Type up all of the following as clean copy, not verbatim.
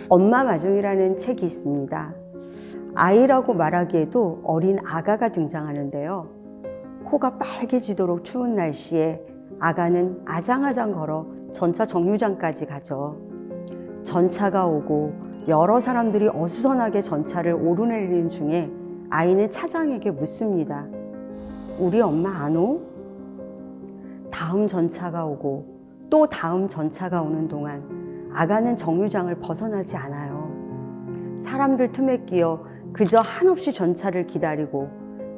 엄마 마중이라는 책이 있습니다. 아이라고 말하기에도 어린 아가가 등장하는데요. 코가 빨개지도록 추운 날씨에 아가는 아장아장 걸어 전차 정류장까지 가죠. 전차가 오고 여러 사람들이 어수선하게 전차를 오르내리는 중에 아이는 차장에게 묻습니다. 우리 엄마 안 오? 다음 전차가 오고 또 다음 전차가 오는 동안 아가는 정류장을 벗어나지 않아요. 사람들 틈에 끼어 그저 한없이 전차를 기다리고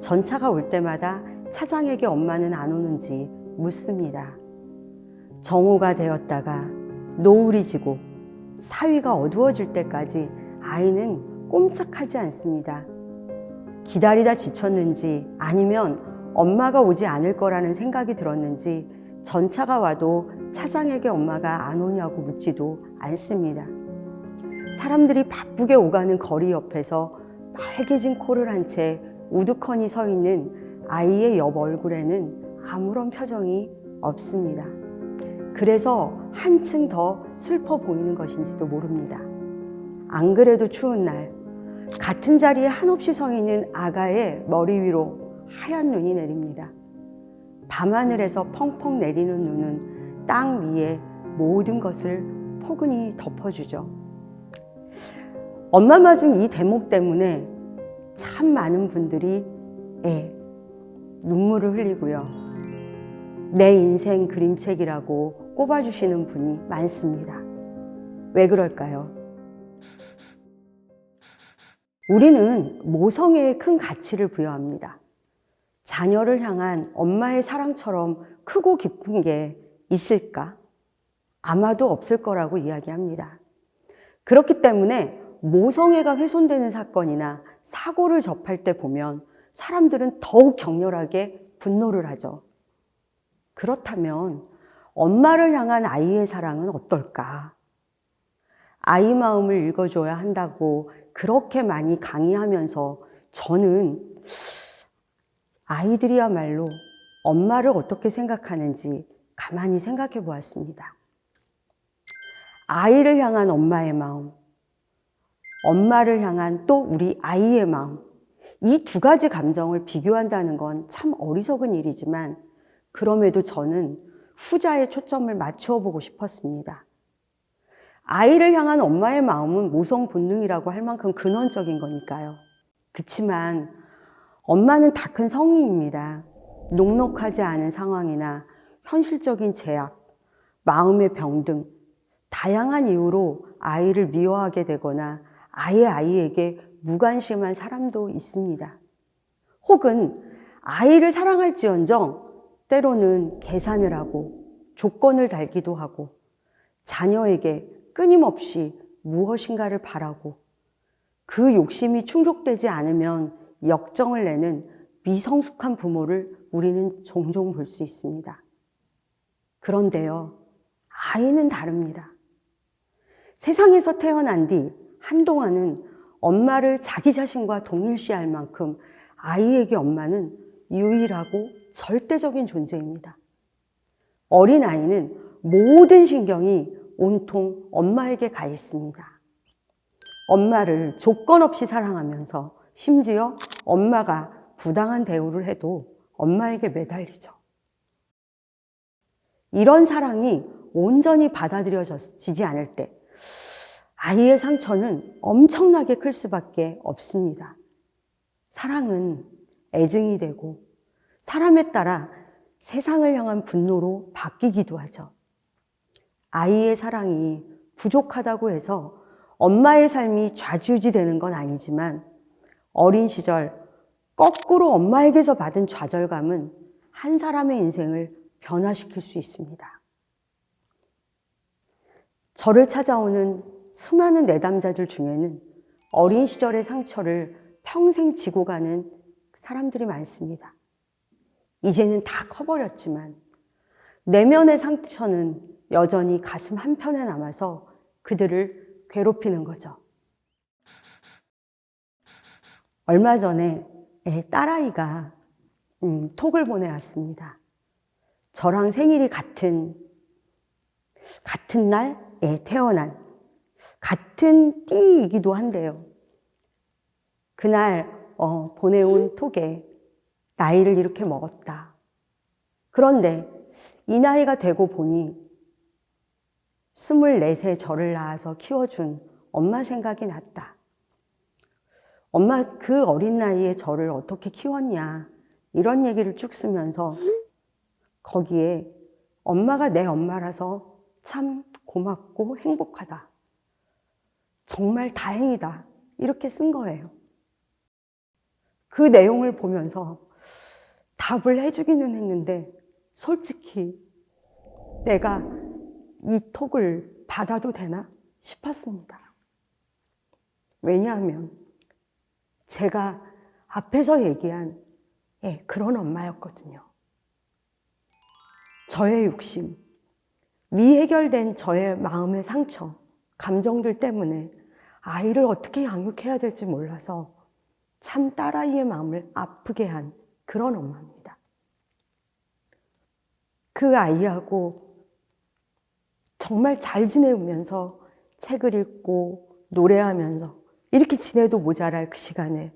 전차가 올 때마다 차장에게 엄마는 안 오는지 묻습니다. 정오가 되었다가 노을이 지고 사위가 어두워질 때까지 아이는 꼼짝하지 않습니다. 기다리다 지쳤는지 아니면 엄마가 오지 않을 거라는 생각이 들었는지 전차가 와도 차장에게 엄마가 안 오냐고 묻지도 않습니다. 사람들이 바쁘게 오가는 거리 옆에서 빨개진 코를 한 채 우두커니 서 있는 아이의 옆 얼굴에는 아무런 표정이 없습니다. 그래서 한층 더 슬퍼 보이는 것인지도 모릅니다. 안 그래도 추운 날 같은 자리에 한없이 서 있는 아가의 머리 위로 하얀 눈이 내립니다. 밤하늘에서 펑펑 내리는 눈은 땅 위에 모든 것을 포근히 덮어주죠. 엄마 마중 이 대목 때문에 참 많은 분들이 눈물을 흘리고요. 내 인생 그림책이라고 꼽아주시는 분이 많습니다. 왜 그럴까요? 우리는 모성애에 큰 가치를 부여합니다. 자녀를 향한 엄마의 사랑처럼 크고 깊은 게 있을까? 아마도 없을 거라고 이야기합니다. 그렇기 때문에 모성애가 훼손되는 사건이나 사고를 접할 때 보면 사람들은 더욱 격렬하게 분노를 하죠. 그렇다면 엄마를 향한 아이의 사랑은 어떨까? 아이 마음을 읽어줘야 한다고 그렇게 많이 강의하면서 저는 아이들이야말로 엄마를 어떻게 생각하는지 가만히 생각해 보았습니다. 아이를 향한 엄마의 마음, 엄마를 향한 또 우리 아이의 마음, 이 두 가지 감정을 비교한다는 건 참 어리석은 일이지만 그럼에도 저는 후자에 초점을 맞추어 보고 싶었습니다. 아이를 향한 엄마의 마음은 모성 본능이라고 할 만큼 근원적인 거니까요. 그치만 엄마는 다 큰 성의입니다. 녹록하지 않은 상황이나 현실적인 제약, 마음의 병 등 다양한 이유로 아이를 미워하게 되거나 아예 아이에게 무관심한 사람도 있습니다. 혹은 아이를 사랑할지언정 때로는 계산을 하고 조건을 달기도 하고 자녀에게 끊임없이 무엇인가를 바라고 그 욕심이 충족되지 않으면 역정을 내는 미성숙한 부모를 우리는 종종 볼 수 있습니다. 그런데요, 아이는 다릅니다. 세상에서 태어난 뒤 한동안은 엄마를 자기 자신과 동일시할 만큼 아이에게 엄마는 유일하고 절대적인 존재입니다. 어린아이는 모든 신경이 온통 엄마에게 가 있습니다. 엄마를 조건 없이 사랑하면서 심지어 엄마가 부당한 대우를 해도 엄마에게 매달리죠. 이런 사랑이 온전히 받아들여지지 않을 때 아이의 상처는 엄청나게 클 수밖에 없습니다. 사랑은 애증이 되고 사람에 따라 세상을 향한 분노로 바뀌기도 하죠. 아이의 사랑이 부족하다고 해서 엄마의 삶이 좌지우지되는 건 아니지만 어린 시절 거꾸로 엄마에게서 받은 좌절감은 한 사람의 인생을 변화시킬 수 있습니다. 저를 찾아오는 수많은 내담자들 중에는 어린 시절의 상처를 평생 지고 가는 사람들이 많습니다. 이제는 다 커버렸지만 내면의 상처는 여전히 가슴 한편에 남아서 그들을 괴롭히는 거죠. 얼마 전에 딸아이가 톡을 보내왔습니다. 저랑 생일이 같은 날에 태어난 같은 띠이기도 한데요. 그날 보내온 톡에 나이를 이렇게 먹었다. 그런데 이 나이가 되고 보니 24세 저를 낳아서 키워준 엄마 생각이 났다. 엄마 그 어린 나이에 저를 어떻게 키웠냐, 이런 얘기를 쭉 쓰면서 거기에 엄마가 내 엄마라서 참 고맙고 행복하다, 정말 다행이다, 이렇게 쓴 거예요. 그 내용을 보면서 답을 해주기는 했는데 솔직히 내가 이 톡을 받아도 되나 싶었습니다. 왜냐하면 제가 앞에서 얘기한 그런 엄마였거든요. 저의 욕심, 미해결된 저의 마음의 상처, 감정들 때문에 아이를 어떻게 양육해야 될지 몰라서 참 딸아이의 마음을 아프게 한 그런 엄마입니다. 그 아이하고 정말 잘 지내면서 책을 읽고 노래하면서 이렇게 지내도 모자랄 그 시간에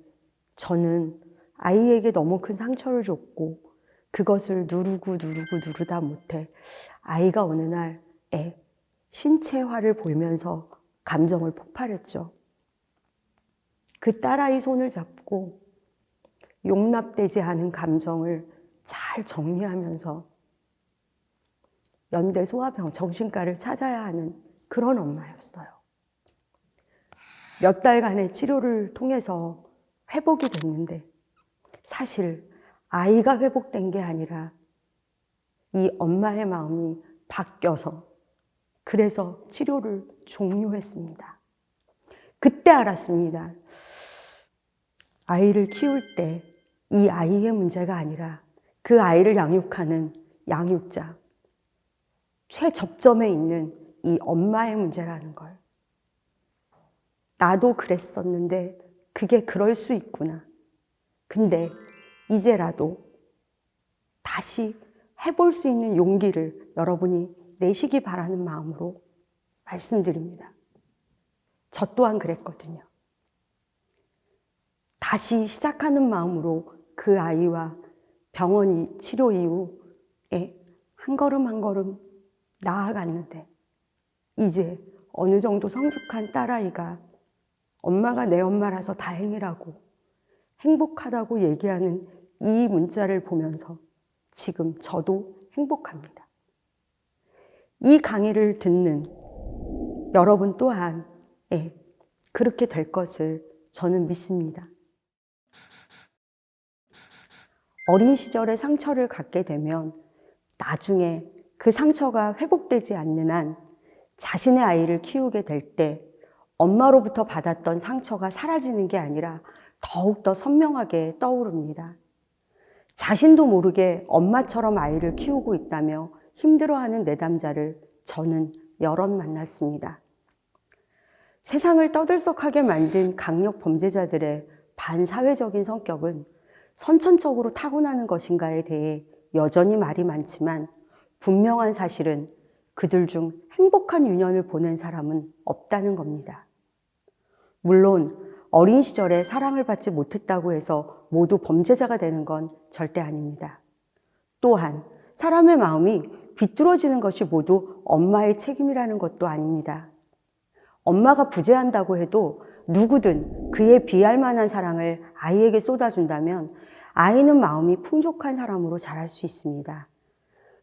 저는 아이에게 너무 큰 상처를 줬고 그것을 누르다 못해 아이가 어느 날 신체화를 보이면서 감정을 폭발했죠. 그 딸아이 손을 잡고 용납되지 않은 감정을 잘 정리하면서 연대 소아병 정신과를 찾아야 하는 그런 엄마였어요. 몇 달간의 치료를 통해서 회복이 됐는데 사실 아이가 회복된 게 아니라 이 엄마의 마음이 바뀌어서 그래서 치료를 종료했습니다. 그때 알았습니다. 아이를 키울 때 이 아이의 문제가 아니라 그 아이를 양육하는 양육자, 최접점에 있는 이 엄마의 문제라는 걸. 나도 그랬었는데 그게 그럴 수 있구나. 근데 이제라도 다시 해볼 수 있는 용기를 여러분이 내시기 바라는 마음으로 말씀드립니다. 저 또한 그랬거든요. 다시 시작하는 마음으로 그 아이와 병원 치료 이후에 한 걸음 한 걸음 나아갔는데 이제 어느 정도 성숙한 딸아이가 엄마가 내 엄마라서 다행이라고 행복하다고 얘기하는 이 문자를 보면서 지금 저도 행복합니다. 이 강의를 듣는 여러분 또한 그렇게 될 것을 저는 믿습니다. 어린 시절에 상처를 갖게 되면 나중에 그 상처가 회복되지 않는 한 자신의 아이를 키우게 될 때 엄마로부터 받았던 상처가 사라지는 게 아니라 더욱더 선명하게 떠오릅니다. 자신도 모르게 엄마처럼 아이를 키우고 있다며 힘들어하는 내담자를 저는 여럿 만났습니다. 세상을 떠들썩하게 만든 강력 범죄자들의 반사회적인 성격은 선천적으로 타고나는 것인가에 대해 여전히 말이 많지만 분명한 사실은 그들 중 행복한 유년을 보낸 사람은 없다는 겁니다. 물론 어린 시절에 사랑을 받지 못했다고 해서 모두 범죄자가 되는 건 절대 아닙니다. 또한 사람의 마음이 비뚤어지는 것이 모두 엄마의 책임이라는 것도 아닙니다. 엄마가 부재한다고 해도 누구든 그에 비할 만한 사랑을 아이에게 쏟아준다면 아이는 마음이 풍족한 사람으로 자랄 수 있습니다.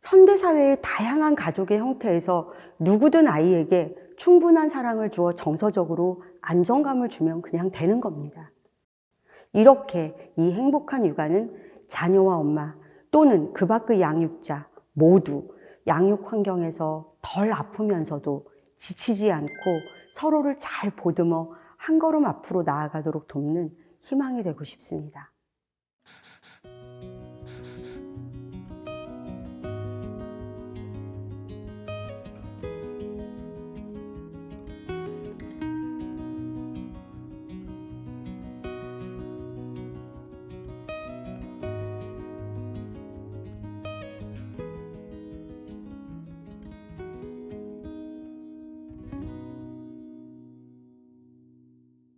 현대사회의 다양한 가족의 형태에서 누구든 아이에게 충분한 사랑을 주어 정서적으로 안정감을 주면 그냥 되는 겁니다. 이렇게 이 행복한 육아는 자녀와 엄마 또는 그 밖의 양육자 모두 양육 환경에서 덜 아프면서도 지치지 않고 서로를 잘 보듬어 한 걸음 앞으로 나아가도록 돕는 희망이 되고 싶습니다.